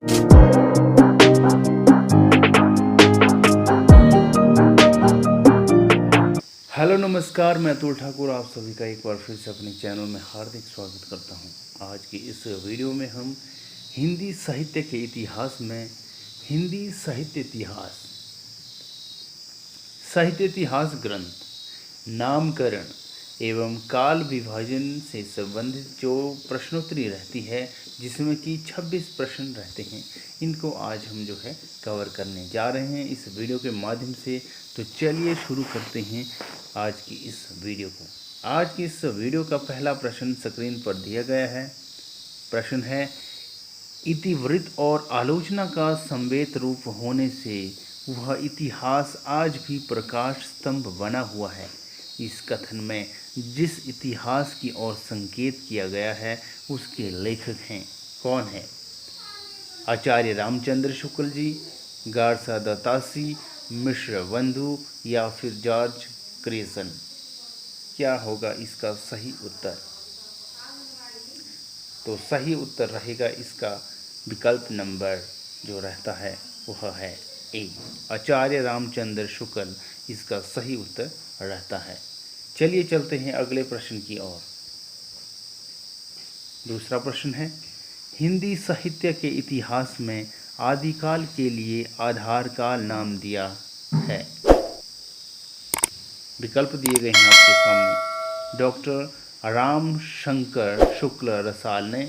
Hello नमस्कार, मैं अतुल ठाकुर आप सभी का एक बार फिर से अपने चैनल में हार्दिक स्वागत करता हूं। आज की इस वीडियो में हम हिंदी साहित्य के इतिहास में हिंदी साहित्य इतिहास ग्रंथ, नामकरण एवं काल विभाजन से संबंधित जो प्रश्नोत्तरी रहती है, जिसमें कि 26 प्रश्न रहते हैं, इनको आज हम जो है कवर करने जा रहे हैं इस वीडियो के माध्यम से। तो चलिए शुरू करते हैं आज की इस वीडियो को। आज की इस वीडियो का पहला प्रश्न स्क्रीन पर दिया गया है। प्रश्न है, इतिवृत्त और आलोचना का समवेत रूप होने से वह इतिहास आज भी प्रकाश स्तंभ बना हुआ है। इस कथन में जिस इतिहास की ओर संकेत किया गया है उसके लेखक हैं कौन है? आचार्य रामचंद्र शुक्ल जी, गारसा दत्तासी, मिश्र बंधु या फिर जॉर्ज क्रेसन। क्या होगा इसका सही उत्तर? तो सही उत्तर रहेगा इसका विकल्प नंबर जो रहता है वह है ए, आचार्य रामचंद्र शुक्ल इसका सही उत्तर रहता है। चलिए चलते हैं अगले प्रश्न की ओर। दूसरा प्रश्न है, हिंदी साहित्य के इतिहास में आदिकाल के लिए आधार काल नाम दिया है। विकल्प दिए गए हैं आपके सामने। डॉक्टर राम शंकर शुक्ल रसाल ने,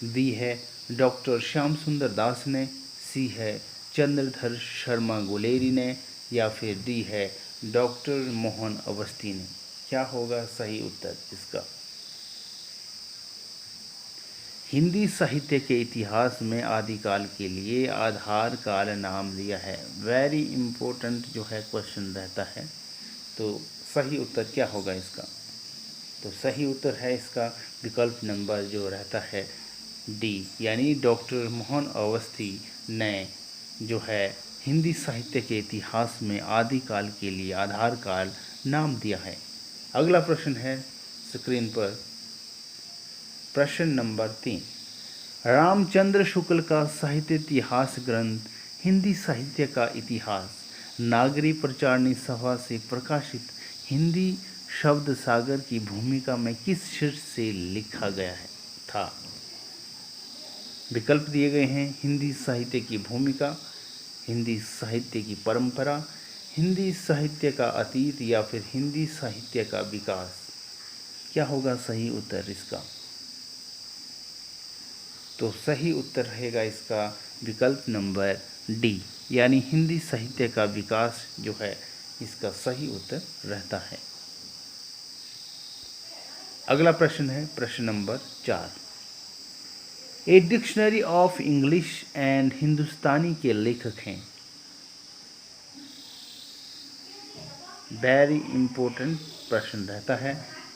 बी है डॉक्टर श्याम सुंदर दास ने, सी है चंद्रधर शर्मा गुलेरी ने, या फिर डी है डॉक्टर मोहन अवस्थी ने। क्या होगा सही उत्तर इसका? हिंदी साहित्य के इतिहास में आदिकाल के लिए आधार काल नाम लिया है। वेरी इम्पोर्टेंट जो है क्वेश्चन रहता है। तो सही उत्तर क्या होगा इसका? तो सही उत्तर है इसका विकल्प नंबर जो रहता है डी, यानी डॉक्टर मोहन अवस्थी ने जो है हिंदी साहित्य के इतिहास में आदिकाल के लिए आधार काल नाम दिया है। अगला प्रश्न है स्क्रीन पर, प्रश्न नंबर 3। रामचंद्र शुक्ल का साहित्य इतिहास ग्रंथ हिंदी साहित्य का इतिहास नागरी प्रचारणी सभा से प्रकाशित हिंदी शब्द सागर की भूमिका में किस शीर्ष से लिखा गया है था? विकल्प दिए गए हैं। हिंदी साहित्य की भूमिका, हिंदी साहित्य की परंपरा, हिंदी साहित्य का अतीत, या फिर हिंदी साहित्य का विकास। क्या होगा सही उत्तर इसका? तो सही उत्तर रहेगा इसका विकल्प नंबर डी, यानी हिंदी साहित्य का विकास जो है इसका सही उत्तर रहता है। अगला प्रश्न है प्रश्न नंबर 4। A dictionary of English and Hindustani के लेखक हैं। वेरी इम्पोर्टेंट प्रश्न रहता है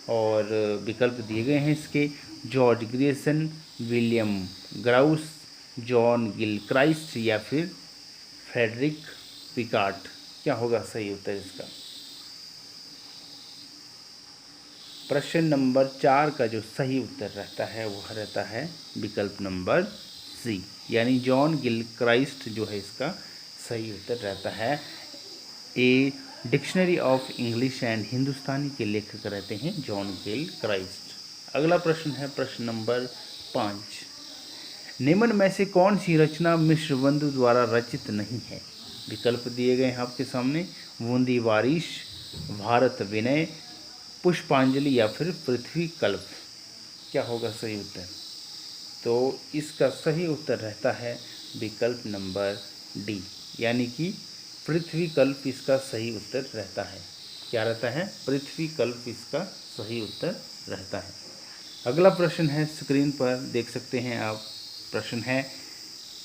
और विकल्प दिए गए हैं इसके। George Grierson, William grouse, John Gilchrist, या फिर फ्रेडरिक पिकार्ट। क्या होगा सही उत्तर इसका? प्रश्न नंबर 4 का जो सही उत्तर रहता है वह रहता है विकल्प नंबर सी, यानी जॉन गिलक्राइस्ट जो है इसका सही उत्तर रहता है। A dictionary of English and Hindustani के लेखक रहते हैं जॉन गिलक्राइस्ट। अगला प्रश्न है प्रश्न नंबर 5। निम्न में से कौन सी रचना मिश्र बंधु द्वारा रचित नहीं है? विकल्प दिए गए हैं आपके सामने। बूंदी बारिश, भारत विनय, पुष्पांजलि, या फिर पृथ्वी कल्प। क्या होगा सही उत्तर? तो इसका सही उत्तर रहता है विकल्प नंबर डी, यानी कि पृथ्वी कल्प इसका सही उत्तर रहता है। क्या रहता है? पृथ्वी कल्प इसका सही उत्तर रहता है। अगला प्रश्न है स्क्रीन पर देख सकते हैं आप। प्रश्न है,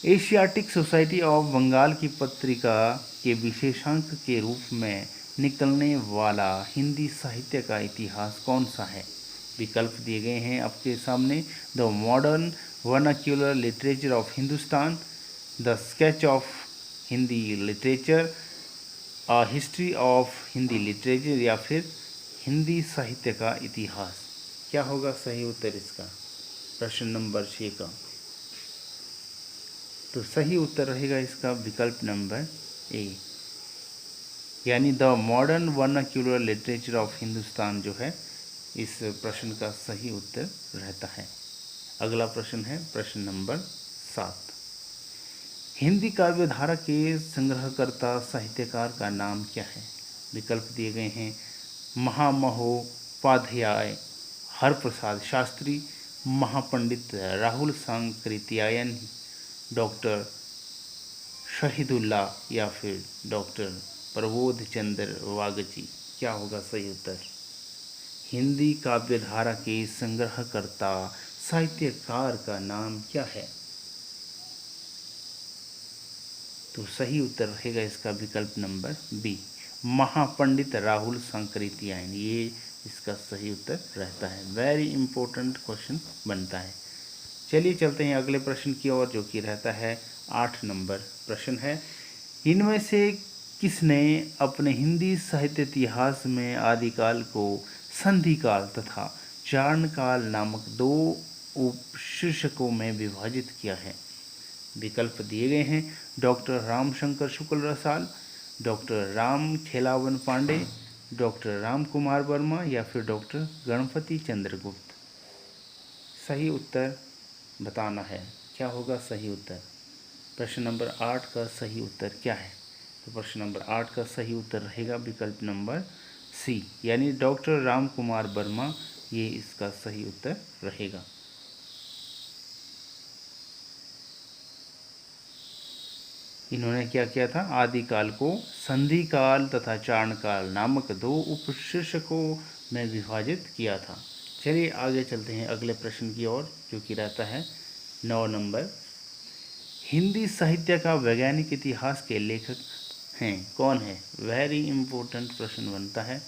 एशियाटिक सोसाइटी ऑफ बंगाल की पत्रिका के विशेषांक के रूप में निकलने वाला हिंदी साहित्य का इतिहास कौन सा है? विकल्प दिए गए हैं आपके सामने। The modern vernacular literature of Hindustan, the sketch of Hindi literature, history of Hindi literature, या फिर हिंदी साहित्य का इतिहास। क्या होगा सही उत्तर इसका? प्रश्न नंबर 6 का तो सही उत्तर रहेगा इसका विकल्प नंबर ए, यानी the modern vernacular literature of Hindustan जो है इस प्रश्न का सही उत्तर रहता है। अगला प्रश्न है प्रश्न नंबर 7। हिंदी काव्य धारा के संग्रहकर्ता साहित्यकार का नाम क्या है? विकल्प दिए गए हैं महामहोपाध्याय हरप्रसाद शास्त्री, महापंडित राहुल सांकृत्यायन, डॉक्टर शहीदुल्लाह या फिर डॉक्टर प्रबोध चंद्र वागची। क्या होगा सही उत्तर? हिंदी काव्य धारा के संग्रहकर्ता साहित्यकार का नाम क्या है? तो सही उत्तर रहेगा इसका विकल्प नंबर बी, महापंडित राहुल सांकृत्यायन। ये इसका सही उत्तर रहता है। वेरी इंपॉर्टेंट क्वेश्चन बनता है। चलिए चलते हैं अगले प्रश्न की ओर, जो कि रहता है 8 नंबर प्रश्न है। इनमें से किसने अपने हिंदी साहित्य इतिहास में आदिकाल को संधिकाल तथा चारणकाल नामक 2 उपशीर्षकों में विभाजित किया है? विकल्प दिए गए हैं डॉक्टर रामशंकर शुक्ल रसाल, डॉक्टर राम खेलावन पांडे, डॉक्टर राम कुमार वर्मा या फिर डॉक्टर गणपति चंद्रगुप्त। सही उत्तर बताना है। क्या होगा सही उत्तर? प्रश्न नंबर 8 का सही उत्तर क्या है? तो प्रश्न नंबर 8 का सही उत्तर रहेगा विकल्प नंबर सी, यानी डॉक्टर राम कुमार वर्मा। ये इसका सही उत्तर रहेगा। इन्होंने क्या किया था? आदिकाल को संधिकाल तथा चारणकाल नामक 2 उपशीर्षकों में विभाजित किया था। चलिए आगे चलते हैं अगले प्रश्न की ओर, जो कि रहता है 9 नंबर। हिंदी साहित्य का वैज्ञानिक इतिहास के लेखक हैं कौन है? वेरी इंपॉर्टेंट प्रश्न बनता है।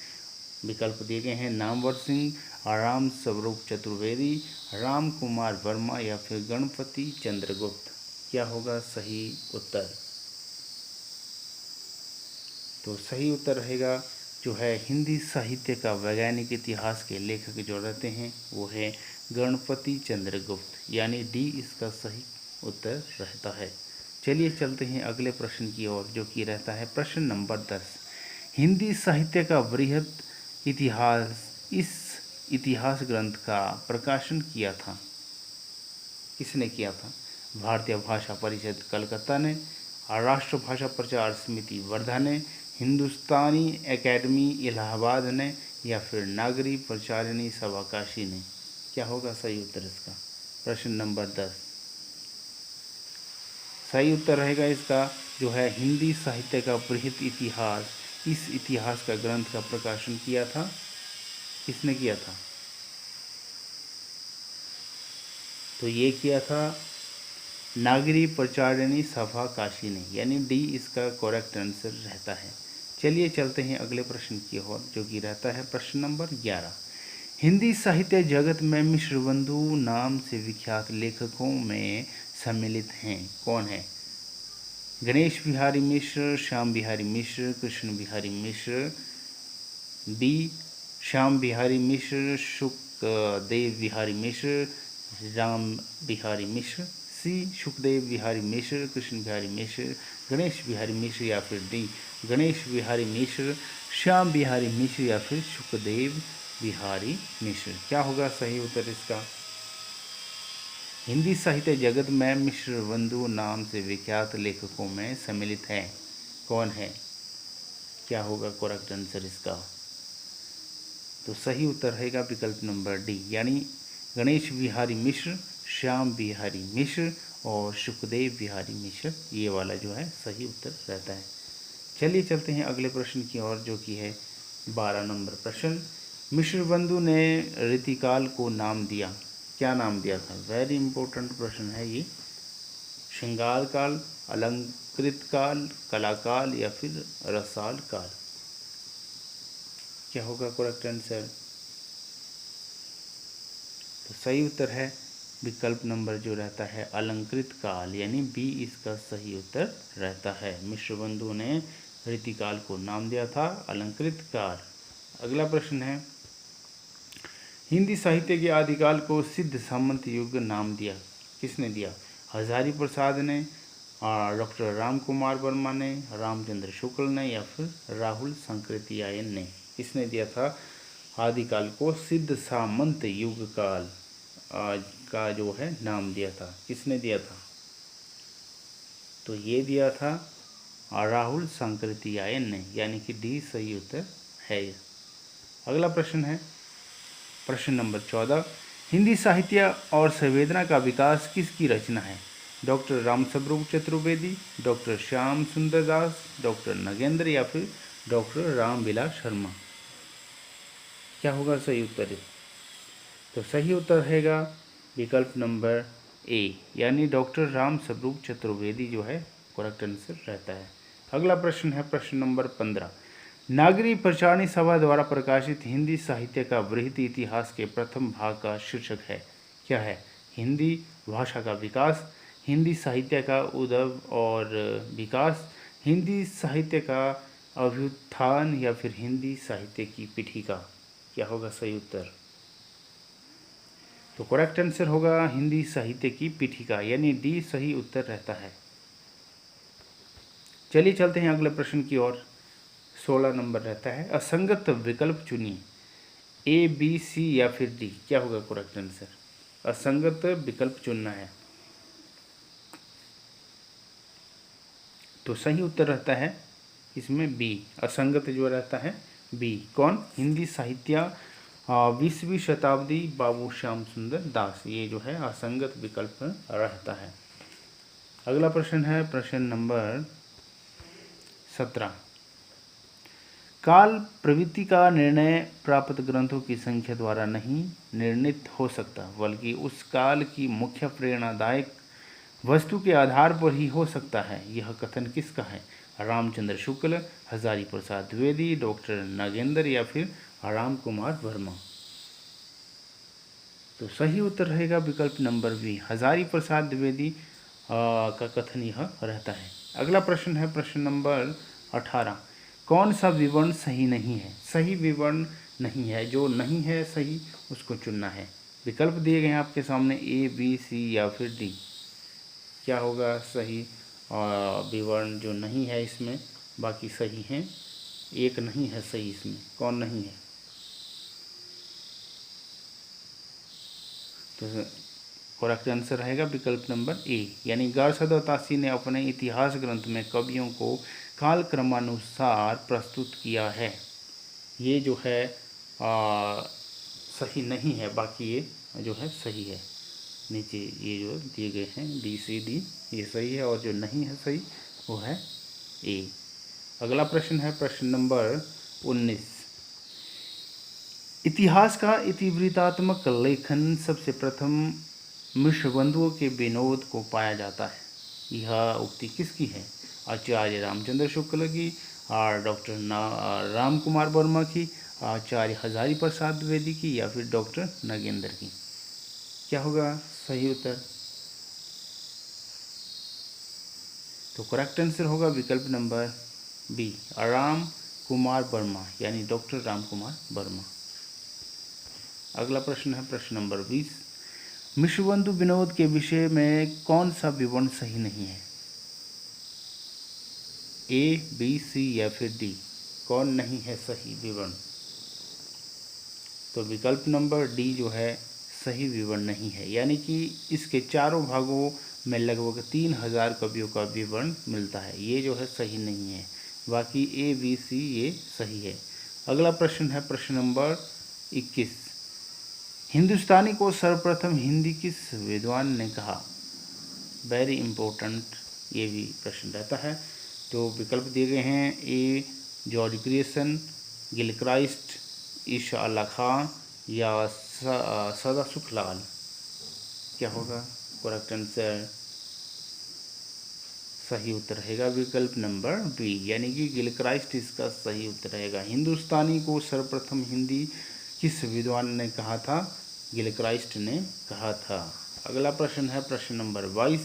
विकल्प दिए गए हैं नामवर सिंह, राम स्वरूप चतुर्वेदी, राम कुमार वर्मा या फिर गणपति चंद्रगुप्त। क्या होगा सही उत्तर? तो सही उत्तर रहेगा जो है हिंदी साहित्य का वैज्ञानिक इतिहास के लेखक जो रहते हैं वो है गणपति चंद्रगुप्त, यानी डी इसका सही उत्तर रहता है। चलिए चलते हैं अगले प्रश्न की ओर, जो कि रहता है प्रश्न नंबर 10। हिंदी साहित्य का वृहत इतिहास इस इतिहास ग्रंथ का प्रकाशन किया था? किसने किया था? भारतीय भाषा परिषद कलकत्ता ने, राष्ट्रभाषा प्रचार समिति वर्धा ने, हिंदुस्तानी एकेडमी इलाहाबाद ने या फिर नागरी प्रचारिणी सभा काशी ने। क्या होगा सही उत्तर इसका? प्रश्न नंबर 10। सही उत्तर रहेगा इसका जो है हिंदी साहित्य का बृहत इतिहास, इस इतिहास का ग्रंथ का प्रकाशन किया था। किसने किया था? तो ये किया था नागरी प्रचारिणी सभा काशी ने, यानी डी इसका करेक्ट आंसर रहता है। चलिए चलते हैं अगले प्रश्न की ओर, जो कि रहता है प्रश्न नंबर 11। हिंदी साहित्य जगत में मिश्रबंधु नाम से विख्यात लेखकों में सम्मिलित हैं कौन है? गणेश बिहारी मिश्र, श्याम बिहारी मिश्र, कृष्ण बिहारी मिश्र, बी श्याम बिहारी मिश्र, सुखदेव बिहारी मिश्र, राम बिहारी मिश्र, सी सुखदेव बिहारी मिश्र, कृष्ण बिहारी मिश्र, गणेश बिहारी मिश्र या फिर डी गणेश बिहारी मिश्र, श्याम बिहारी मिश्र या फिर सुखदेव बिहारी मिश्र। क्या होगा सही उत्तर इसका? हिंदी साहित्य जगत में मिश्रबंधु नाम से विख्यात लेखकों में सम्मिलित है कौन है? क्या होगा करेक्ट आंसर इसका? तो सही उत्तर रहेगा विकल्प नंबर डी, यानी गणेश बिहारी मिश्र, श्याम बिहारी मिश्र और सुखदेव बिहारी मिश्र। ये वाला जो है सही उत्तर रहता है। चलिए चलते हैं अगले प्रश्न की ओर, जो कि है 12 नंबर प्रश्न। मिश्रबंधु ने रीतिकाल को नाम दिया, क्या नाम दिया था? वेरी इंपॉर्टेंट प्रश्न है ये। श्रृंगार काल, अलंकृत काल, कलाकाल या फिर रसाल काल। क्या होगा करेक्ट आंसर? तो सही उत्तर है विकल्प नंबर जो रहता है अलंकृत काल, यानी बी इसका सही उत्तर रहता है। मिश्रबंधु ने रीतिकाल को नाम दिया था अलंकृत काल। अगला प्रश्न है, हिंदी साहित्य के आदिकाल को सिद्ध सामंत युग नाम दिया, किसने दिया? हजारी प्रसाद ने, डॉक्टर राम कुमार वर्मा ने, रामचंद्र शुक्ल ने, या फिर राहुल सांकृत्यायन ने। किसने दिया था आदिकाल को सिद्ध सामंत युग काल का जो है नाम दिया था? किसने दिया था? तो ये दिया था राहुल सांकृत्यायन ने, यानी कि डी सही उत्तर है। अगला प्रश्न है प्रश्न नंबर 14। हिंदी साहित्य और संवेदना का विकास किसकी रचना है? डॉक्टर रामस्वरूप चतुर्वेदी, डॉक्टर श्याम सुंदर दास, डॉक्टर नगेंद्र, या फिर डॉक्टर रामविलास शर्मा? क्या होगा सही उत्तर? तो सही उत्तर रहेगा विकल्प नंबर ए, यानी डॉक्टर रामस्वरूप चतुर्वेदी जो है करेक्ट आंसर रहता है। अगला प्रश्न है प्रश्न नंबर 15। नागरी प्रचारणी सभा द्वारा प्रकाशित हिंदी साहित्य का वृहत इतिहास के प्रथम भाग का शीर्षक है? क्या है? हिंदी भाषा का विकास, हिंदी साहित्य का उद्भव और विकास, हिंदी साहित्य का अभ्युत्थान, या फिर हिंदी साहित्य की पीठिका? क्या होगा सही उत्तर? तो करेक्ट आंसर होगा हिंदी साहित्य की पीठिका, यानी डी सही उत्तर रहता है। चलिए चलते हैं अगले प्रश्न की ओर। 16 नंबर रहता है असंगत विकल्प चुनिए, ए बी सी या फिर डी? क्या होगा करेक्ट आंसर? असंगत विकल्प चुनना है। तो सही उत्तर रहता है इसमें बी, असंगत जो रहता है बी। कौन? हिंदी साहित्य 20वीं शताब्दी बाबू श्याम सुंदर दास, ये जो है असंगत विकल्प रहता है। अगला प्रश्न है प्रश्न नंबर 17। काल प्रवृत्ति का निर्णय प्राप्त ग्रंथों की संख्या द्वारा नहीं निर्णित हो सकता, बल्कि उस काल की मुख्य प्रेरणादायक वस्तु के आधार पर ही हो सकता है। यह कथन किसका है? रामचंद्र शुक्ल, हजारी प्रसाद द्विवेदी, डॉक्टर नगेंद्र, या फिर राम कुमार वर्मा? तो सही उत्तर रहेगा विकल्प नंबर बी, हजारी प्रसाद द्विवेदी का कथन यह रहता है। अगला प्रश्न है प्रश्न नंबर 18। कौन सा विवरण सही नहीं है? सही विवरण नहीं है, जो नहीं है सही उसको चुनना है। विकल्प दिए गए हैं आपके सामने, ए बी सी या फिर डी। क्या होगा सही विवरण? जो नहीं है इसमें, बाकी सही हैं, एक नहीं है सही इसमें। कौन नहीं है? तो करेक्ट आंसर रहेगा विकल्प नंबर ए, यानी गार्सद तासी ने अपने इतिहास ग्रंथ में कवियों को काल क्रमानुसार प्रस्तुत किया है। ये जो है सही नहीं है, बाकी ये जो है सही है। नीचे ये जो दिए गए हैं बी सी डी, ये सही है, और जो नहीं है सही वो है ए। अगला प्रश्न है प्रश्न नंबर 19। इतिहास का इतिवृत्तात्मक लेखन सबसे प्रथम मिश्रबंधुओं के विनोद को पाया जाता है। यह उक्ति किसकी है? आचार्य रामचंद्र शुक्ल की, डॉक्टर राम कुमार वर्मा की, आचार्य हजारी प्रसाद द्विवेदी की, या फिर डॉक्टर नगेंद्र की? क्या होगा सही उत्तर? तो करेक्ट आंसर होगा विकल्प नंबर बी, राम कुमार वर्मा, यानी डॉक्टर राम कुमार वर्मा। अगला प्रश्न है प्रश्न नंबर 20। मिश्रबंधु विनोद के विषय में कौन सा विवरण सही नहीं है? ए बी सी या फिर डी? कौन नहीं है सही विवरण? तो विकल्प नंबर डी जो है सही विवरण नहीं है, यानी कि इसके चारों भागों में लगभग 3000 कवियों का विवरण मिलता है। ये जो है सही नहीं है, बाकी ए बी सी ये सही है। अगला प्रश्न है प्रश्न नंबर 21। हिंदुस्तानी को सर्वप्रथम हिंदी किस विद्वान ने कहा? वेरी इम्पोर्टेंट ये भी प्रश्न रहता है। तो विकल्प दिए गए हैं, A George Grierson, Gilchrist, Insha Allah Khan, या सदा सुखलाल? क्या होगा करेक्ट आंसर? सही उत्तर रहेगा विकल्प नंबर बी, यानी कि गिलक्राइस्ट इसका सही उत्तर रहेगा। हिंदुस्तानी को सर्वप्रथम हिंदी किस विद्वान ने कहा था? गिलक्राइस्ट ने कहा था। अगला प्रश्न है प्रश्न नंबर 22।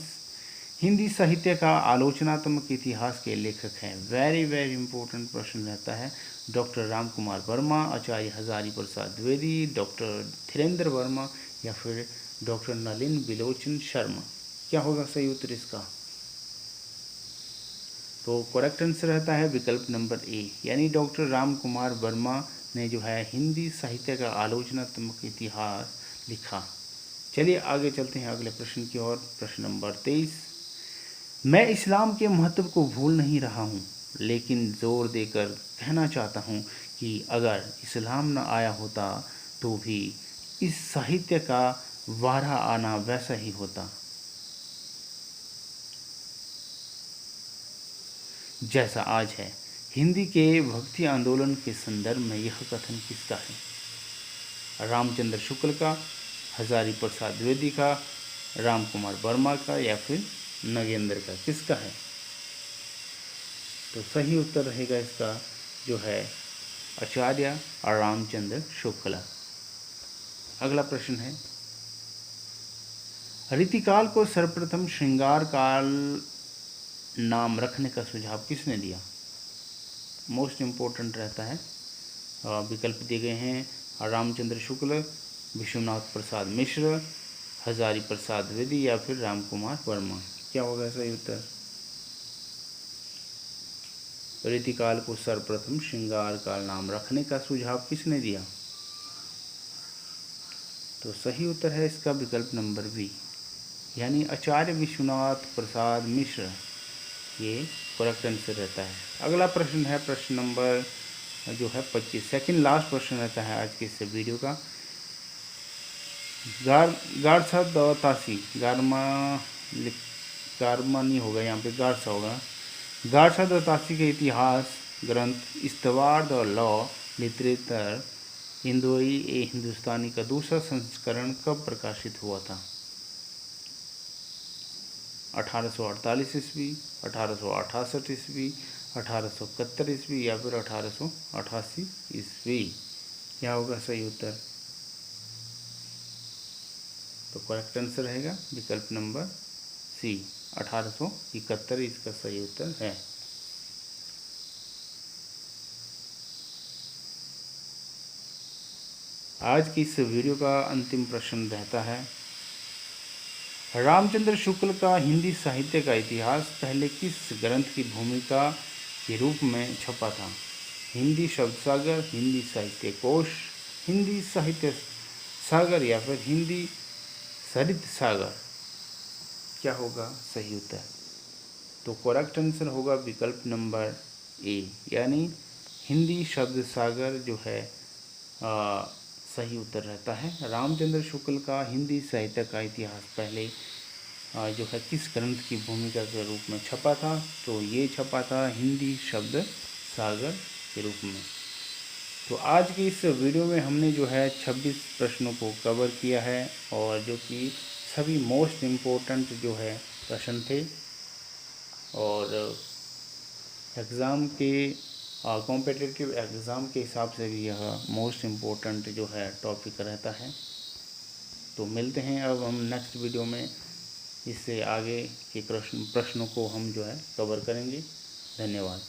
हिंदी साहित्य का आलोचनात्मक इतिहास के लेखक हैं? वेरी वेरी इंपॉर्टेंट प्रश्न रहता है। डॉक्टर राम कुमार वर्मा, आचार्य हजारी प्रसाद द्विवेदी, डॉक्टर धीरेन्द्र वर्मा, या फिर डॉक्टर नलिन बिलोचन शर्मा? क्या होगा सही उत्तर इसका? तो करेक्ट आंसर रहता है विकल्प नंबर ए, यानी डॉक्टर राम कुमार वर्मा ने जो है हिंदी साहित्य का आलोचनात्मक इतिहास लिखा। चलिए आगे चलते हैं अगले प्रश्न की ओर। प्रश्न नंबर 23, मैं इस्लाम के महत्व को भूल नहीं रहा हूँ, लेकिन ज़ोर देकर कहना चाहता हूँ कि अगर इस्लाम न आया होता तो भी इस साहित्य का वारा आना वैसा ही होता जैसा आज है। हिंदी के भक्ति आंदोलन के संदर्भ में यह कथन किसका है? रामचंद्र शुक्ल का, हजारी प्रसाद द्विवेदी का, राम कुमार वर्मा का या फिर नगेंद्र का, किसका है? तो सही उत्तर रहेगा इसका जो है आचार्य और रामचंद्र शुक्ला। अगला प्रश्न है, रीतिकाल को सर्वप्रथम श्रृंगार काल नाम रखने का सुझाव किसने दिया? मोस्ट इम्पोर्टेंट रहता है। विकल्प दिए गए हैं रामचंद्र शुक्ल, विश्वनाथ प्रसाद मिश्र, हजारी प्रसाद द्विवेदी या फिर राम कुमार वर्मा। क्या होगा सही उत्तर? रीतिकाल को सर्वप्रथम श्रृंगार काल नाम रखने का सुझाव किसने दिया? तो सही उत्तर है इसका विकल्प नंबर बी, यानी आचार्य विश्वनाथ प्रसाद मिश्र, ये करेक्ट आंसर रहता है। अगला प्रश्न है प्रश्न नंबर जो है 25, सेकंड लास्ट प्रश्न रहता है आज के इस वीडियो का। गारसा द तासी, गारमा नहीं होगा यहाँ पे, गारसा होगा। गारसा द तासी के इतिहास ग्रंथ इस्तवार द लॉ लिटरेचर हिंदुई ए हिंदुस्तानी का दूसरा संस्करण कब प्रकाशित हुआ था? 1848 ईस्वी, 1868 ईस्वी, 1871 ईस्वी या फिर 1888 ईस्वी। क्या होगा सही उत्तर? तो करेक्ट आंसर रहेगा विकल्प नंबर सी, 1871 इसका सही उत्तर है। आज की इस वीडियो का अंतिम प्रश्न रहता है, रामचंद्र शुक्ल का हिंदी साहित्य का इतिहास पहले किस ग्रंथ की भूमिका के रूप में छपा था? हिंदी शब्द सागर, हिंदी साहित्य कोश, हिंदी साहित्य सागर या फिर हिंदी सरित सागर। क्या होगा सही उत्तर? तो करेक्ट आंसर होगा विकल्प नंबर ए, यानी हिंदी शब्द सागर जो है सही उत्तर रहता है। रामचंद्र शुक्ल का हिंदी साहित्य का इतिहास पहले जो है किस ग्रंथ की भूमिका के रूप में छपा था? तो ये छपा था हिंदी शब्द सागर के रूप में। तो आज की इस वीडियो में हमने जो है 26 प्रश्नों को कवर किया है और जो कि सभी मोस्ट इम्पोर्टेंट जो है प्रश्न थे और एग्ज़ाम के कॉम्पिटिटिव एग्ज़ाम के हिसाब से भी यह मोस्ट इम्पोर्टेंट जो है टॉपिक रहता है। तो मिलते हैं अब हम नेक्स्ट वीडियो में, इससे आगे के प्रश्नों को हम जो है कवर करेंगे। धन्यवाद।